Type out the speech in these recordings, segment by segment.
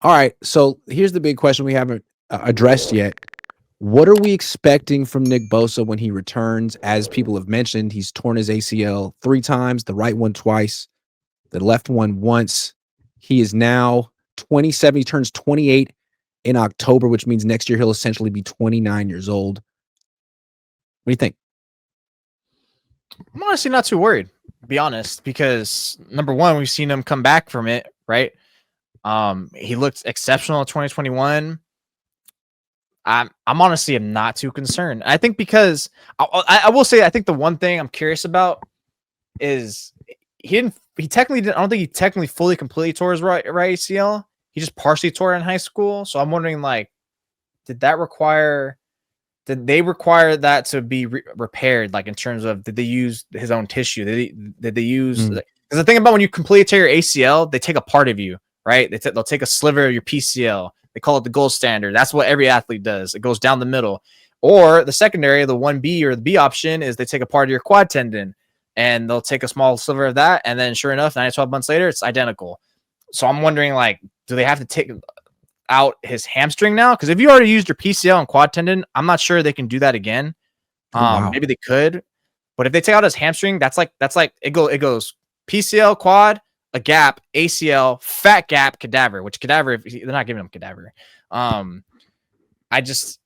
All right. So here's the big question we haven't addressed yet. What are we expecting from Nick Bosa when he returns? As people have mentioned, he's torn his ACL 3 times, the right one twice, the left one once. He is now 27. He turns 28 in October, which means next year he'll essentially be 29 years old. What do you think? I'm honestly not too worried, to be honest, because number one, we've seen him come back from it, right? He looked exceptional in 2021. I'm honestly am not too concerned. I think because I will say I think the one thing I'm curious about is he technically didn't. I don't think he technically fully completely tore his right ACL. He just partially tore it in high school. So I'm wondering, like, did that require? Did they require that to be repaired? Like, in terms of, did they use his own tissue? Did they use? Because the thing about when you completely tear your ACL, they take a part of you, right? They'll take a sliver of your PCL. They call it the gold standard. That's what every athlete does. It goes down the middle. Or the secondary, the 1B or the B option, is they take a part of your quad tendon and they'll take a small sliver of that. And then sure enough, 9 to 12 months later, it's identical. So I'm wondering, like, do they have to take out his hamstring now? Because if you already used your PCL and quad tendon, I'm not sure they can do that again. Wow. Maybe they could, but if they take out his hamstring, that's like it goes PCL, quad, a gap, ACL, fat gap, cadaver. Which cadaver? If they're not giving him cadaver. I just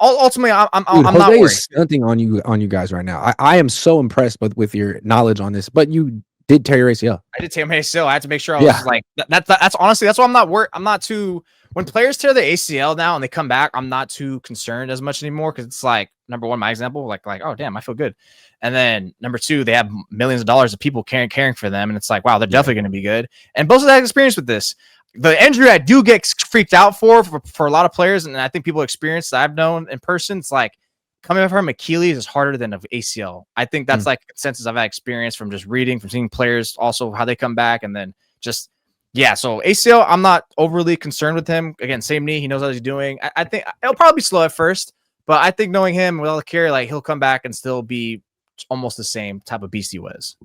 ultimately I'm Dude, not Jose worried. is stunting on you guys right now. I am so impressed with your knowledge on this, but you did tear your ACL. I did tear my ACL. I had to make sure I Yeah. was like that's honestly that's why I'm not worried. I'm not too when players tear the ACL now and they come back, I'm not too concerned as much anymore because it's like, number one, my example, like oh damn, I feel good, and then number two, they have millions of dollars of people caring for them, and it's like, wow, they're definitely going to be good. And both of that experience with this. The injury I do get freaked out for a lot of players, and I think people experience that I've known in person. It's like coming from Achilles is harder than an ACL. I think that's like consensus I've had experience from just reading, from seeing players, also how they come back, and then just yeah. So ACL, I'm not overly concerned with him. Again, same knee, he knows how he's doing. I think it'll probably be slow at first, but I think knowing him, with all the care, like he'll come back and still be almost the same type of beast he was.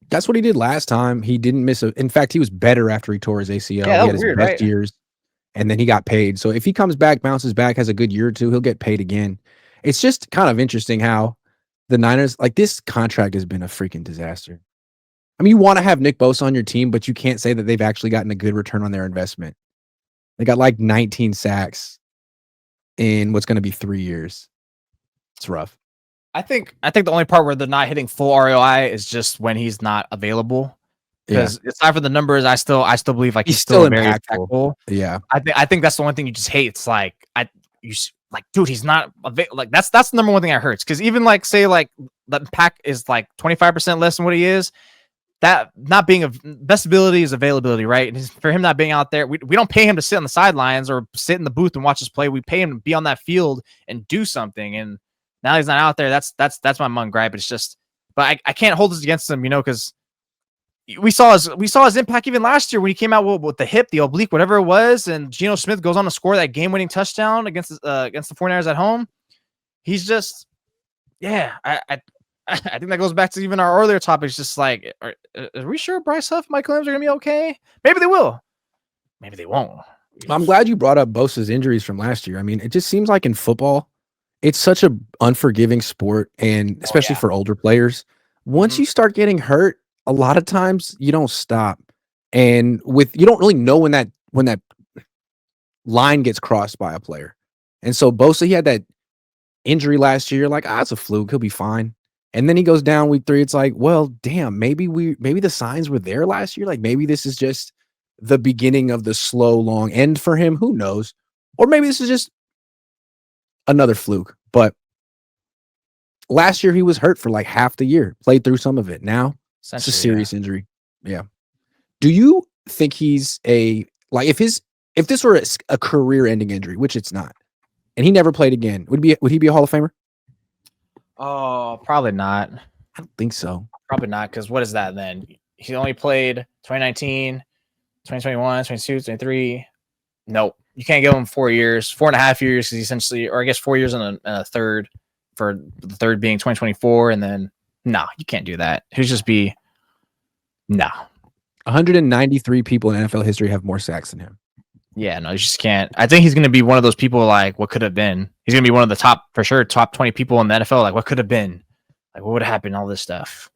That's what he did last time. He didn't miss a. In fact, he was better after he tore his ACL. Yeah, He that had was his weird, best right? years, and then he got paid. So if he comes back, bounces back, has a good year or two, he'll get paid again. It's just kind of interesting how the Niners, like, this contract has been a freaking disaster. I mean, you want to have Nick Bosa on your team, but you can't say that they've actually gotten a good return on their investment. They got like 19 sacks in what's going to be 3 years. It's rough. I think the only part where they're not hitting full ROI is just when he's not available. Yeah. Because aside from the numbers, I still believe like He's he's still still a very impactful. impactful. Yeah. I think that's the one thing you just hate. It's like like, dude, he's not like that's the number one thing that hurts. Because even like say like the pack is like 25% less than what he is. That not being of best ability is availability, right? And for him not being out there, we don't pay him to sit on the sidelines or sit in the booth and watch us play. We pay him to be on that field and do something. And now he's not out there. That's my mum gripe. It's just, but I can't hold this against him, because we saw his impact even last year when he came out with the hip, the oblique, whatever it was, and Geno Smith goes on to score that game-winning touchdown against the 49ers at home. He's just, yeah, I think that goes back to even our earlier topics. Just like, are we sure Bryce Huff, Mike Williams are gonna be okay? Maybe they will. Maybe they won't. I'm glad you brought up Bosa's injuries from last year. I mean, it just seems like in football, it's such a unforgiving sport, and especially for older players. Once you start getting hurt, a lot of times you don't stop. And you don't really know when that line gets crossed by a player. And so Bosa, he had that injury last year. Like, it's a fluke. He'll be fine. And then he goes down week 3. It's like, well, damn, maybe the signs were there last year. Like, maybe this is just the beginning of the slow, long end for him. Who knows? Or maybe this is just another fluke. But last year he was hurt for like half the year, played through some of it. Now it's a serious injury. Yeah. Do you think he's if this were a career-ending injury, which it's not, and he never played again, would he be a Hall of Famer? Oh, probably not. I don't think so. Probably not, because what is that then? He only played 2019, 2021, 22, 23. Nope. You can't give him 4 years, 4.5 years, because essentially, or I guess 4 years and a third, for the third being 2024, and then no, you can't do that. He'd just be 193 people in NFL history have more sacks than him. Yeah, no, you just can't. I think he's going to be one of those people like what could have been. He's going to be one of the top, for sure, top 20 people in the NFL. Like what could have been, like what would have happened, all this stuff.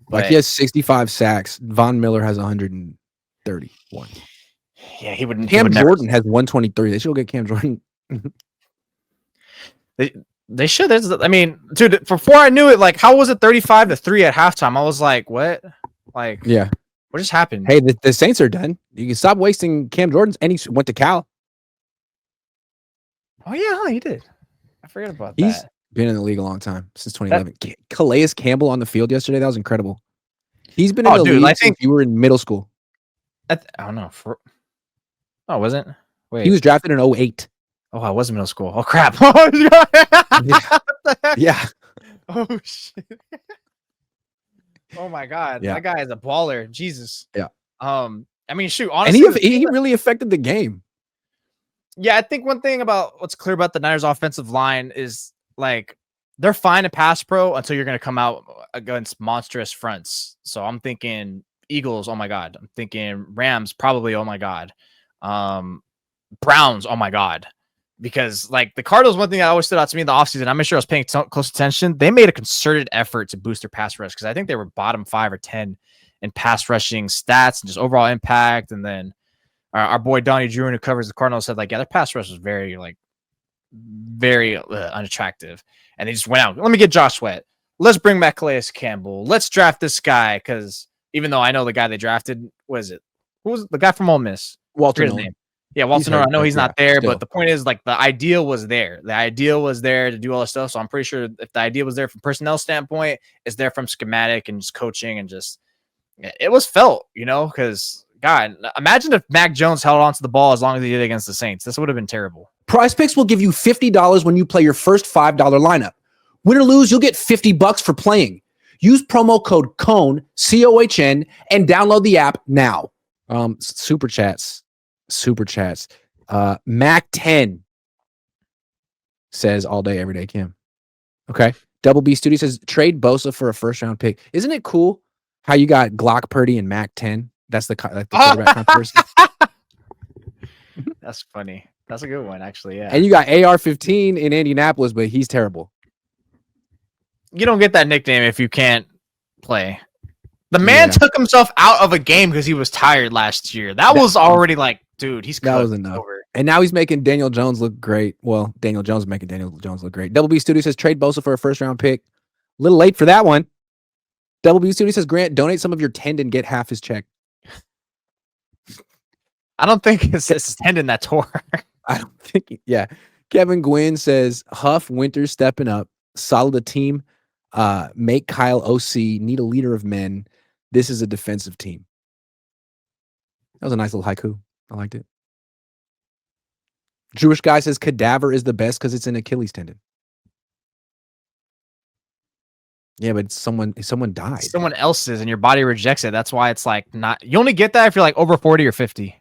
Like he has 65 sacks. Von Miller has 131. Yeah, he would. Cam Jordan has 123. They should go get Cam Jordan. They should. I mean, dude, before I knew it, like, how was it 35-3 at halftime? I was like, what? Like, yeah. What just happened? Hey, the Saints are done. You can stop wasting Cam Jordan's, and he went to Cal. Oh, yeah, he did. I forgot about He's that. Been in the league a long time, since 2011. Calais Campbell on the field yesterday. That was incredible. He's been in the league since you were in middle school. I don't know. Oh, wasn't? Wait. He was drafted in 08. Oh, I was in middle school. Oh, crap. Yeah. Oh, shit. Oh, my God. Yeah. That guy is a baller. Jesus. Yeah. I mean, shoot, honestly. And he really affected the game. Yeah, I think one thing about what's clear about the Niners offensive line is like they're fine to pass pro until you're going to come out against monstrous fronts. So I'm thinking Eagles, oh my God. I'm thinking Rams, probably, oh my God. Browns, oh my God. Because like the Cardinals, one thing that always stood out to me in the offseason, I'm not sure I was paying close attention. They made a concerted effort to boost their pass rush because I think they were bottom 5 or 10 in pass rushing stats and just overall impact. And then our boy Donnie Drew, who covers the Cardinals, said like, yeah, their pass rush was very unattractive. And they just went out. Let me get Josh Sweat. Let's bring back Calais Campbell. Let's draft this guy because even though I know the guy they drafted, who was the guy from Ole Miss? Walter Nolan. Yeah, Walter Nolan. I know he's not there, but the point is like the idea was there. The idea was there to do all this stuff. So I'm pretty sure if the idea was there from personnel standpoint, it's there from schematic and just coaching and just it was felt, because God, imagine if Mac Jones held on to the ball as long as he did against the Saints. This would have been terrible. PrizePicks will give you $50 when you play your first $5 lineup. Win or lose, you'll get $50 for playing. Use promo code COHN, COHN, and download the app now. Super chats. Mac 10 says all day, every day, Kim. Okay. Double B Studio says trade Bosa for a first round pick. Isn't it cool how you got Glock Purdy and Mac 10? That's the quarterback controversy. That's funny. That's a good one, actually. Yeah. And you got AR-15 in Indianapolis, but he's terrible. You don't get that nickname if you can't play. The man took himself out of a game because he was tired last year. That was already like, dude, he's that was enough. And now he's making Daniel Jones look great. Well, Daniel Jones is making Daniel Jones look great. Double B Studio says trade Bosa for a first round pick. A little late for that one. Double B Studio says Grant, donate some of your tendon, get half his check. I don't think it's his tendon that tore. I don't think. Yeah. Kevin Gwynn says Huff, Winter stepping up. Solid a team. Make Kyle OC. Need a leader of men. This is a defensive team. That was a nice little haiku. I liked it. Jewish guy says cadaver is the best because it's an Achilles tendon. Yeah, but someone died. Someone else's and your body rejects it. That's why it's like not. You only get that if you're like over 40 or 50.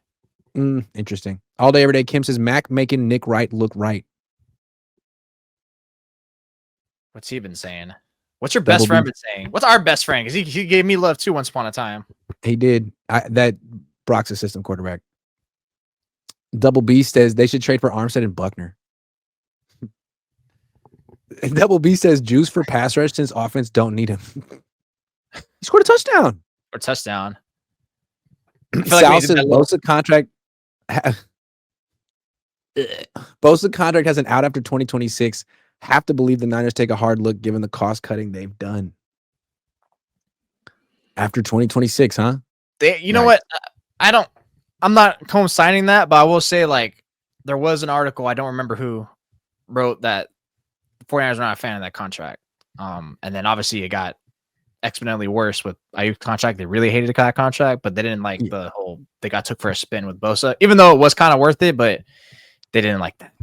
Interesting. All day, every day. Kim says Mac making Nick Wright look right. What's he been saying? What's your best friend been saying? What's our best friend? Because he gave me love too once upon a time. He did. That Brock's assistant quarterback. Double B says they should trade for Armstead and Buckner. Double B says Juice for pass rush since offense don't need him. He scored a touchdown. Or touchdown. Sal says Bosa contract. Bosa contract has an out after 2026. Have to believe the Niners take a hard look given the cost cutting they've done. After 2026, huh? You know what? I'm not co-signing that, but I will say like there was an article, I don't remember who wrote that the 49ers are not a fan of that contract. And then obviously it got exponentially worse with Ayuk's contract. They really hated that contract, but they didn't like the whole they got took for a spin with Bosa, even though it was kind of worth it, but they didn't like that.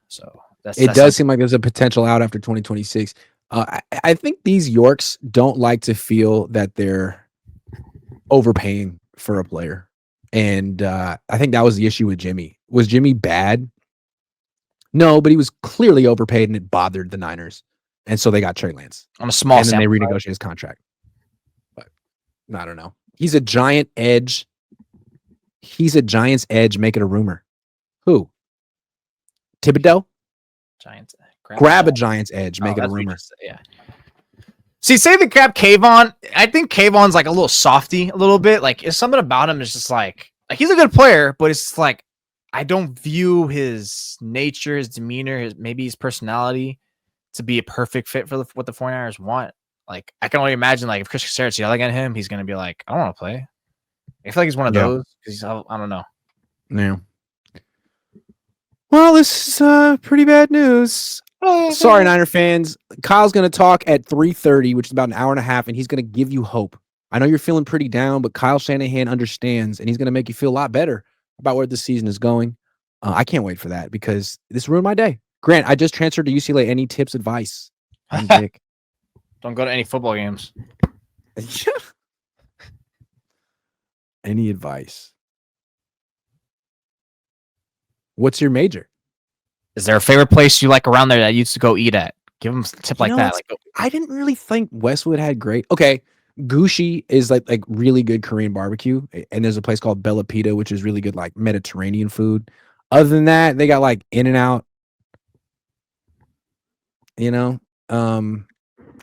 So it does seem like there's a potential out after 2026. I think these Yorks don't like to feel that they're overpaying for a player. And I think that was the issue with Jimmy. Was Jimmy bad? No, but he was clearly overpaid and it bothered the Niners. And so they got Trey Lance. On a small sample. And then they renegotiated his contract. But I don't know. He's a giant edge. He's a Giants edge, make it a rumor. Who? Thibodeau? Giants. Grab a Giants edge. Make it a that's what you rumor. just said, yeah. See, say they grab Kayvon. I think Kayvon's like a little softy, a little bit. Like, it's something about him is just like he's a good player, but it's just like I don't view his nature, his demeanor, maybe his personality to be a perfect fit for what the 49ers want. Like, I can only imagine like if Chris Caceres yelling at him, he's gonna be like, I don't want to play. I feel like he's one of those because I don't know. Yeah. Well, this is pretty bad news. Sorry, Niner fans. Kyle's going to talk at 3:30, which is about an hour and a half, and he's going to give you hope. I know you're feeling pretty down, but Kyle Shanahan understands, and he's going to make you feel a lot better about where the season is going. I can't wait for that because this ruined my day. Grant, I just transferred to UCLA. Any tips, advice? I'm Dick. Don't go to any football games. Any advice? What's your major? Is there a favorite place you like around there that you used to go eat at? Give them a tip like that. Like, I didn't really think Westwood had great. Okay, Gucci is like really good Korean barbecue, and there's a place called Bella Pita, which is really good like Mediterranean food. Other than that, they got like In-N-Out. You know,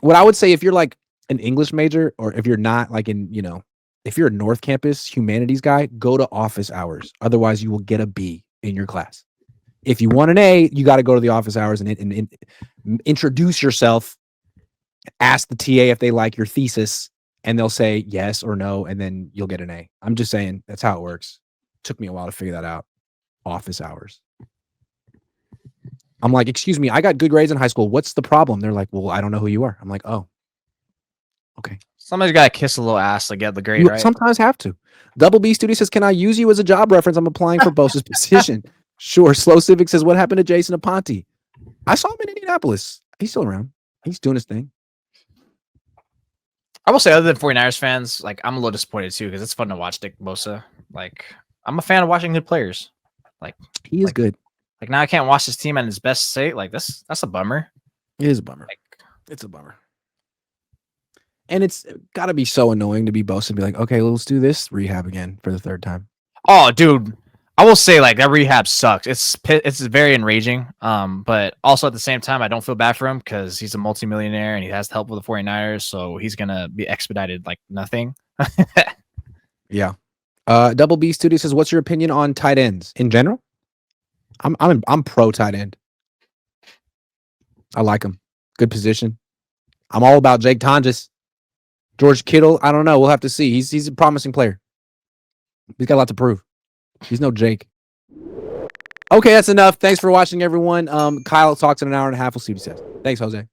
what I would say if you're like an English major, or if you're not like if you're a North Campus humanities guy, go to office hours. Otherwise, you will get a B in your class. If you want an A, you got to go to the office hours and introduce yourself. Ask the TA if they like your thesis, and they'll say yes or no, and then you'll get an A. I'm just saying that's how it works. Took me a while to figure that out. Office hours. I'm like, excuse me, I got good grades in high school. What's the problem? They're like, well, I don't know who you are. I'm like, oh, okay. Somebody's got to kiss a little ass to get the grade, You right? sometimes have to. Double B Studio says, can I use you as a job reference? I'm applying for Bosa's position. Sure. Slow Civic says, what happened to Jason Aponte? I saw him in Indianapolis. He's still around. He's doing his thing. I will say, other than 49ers fans, like, I'm a little disappointed too because it's fun to watch Nick Bosa. Like, I'm a fan of watching good players. Like, he is good. Like, now I can't watch this team at its best state. Like, that's a bummer. It is a bummer. Like, it's a bummer. And it's got to be so annoying to be Bosa and be like, okay, let's do this rehab again for the third time. Oh, dude. I will say, like, that rehab sucks. It's very enraging. But also at the same time, I don't feel bad for him because he's a multimillionaire and he has the help of the 49ers, so he's gonna be expedited like nothing. Yeah. Double B Studio says, what's your opinion on tight ends in general? I'm pro tight end. I like him. Good position. I'm all about Jake Tonjes. George Kittle, I don't know. We'll have to see. He's a promising player. He's got a lot to prove. He's no Jake. Okay, that's enough. Thanks for watching, everyone. Kyle talks in an hour and a half. We'll see what he says. Thanks, Jose.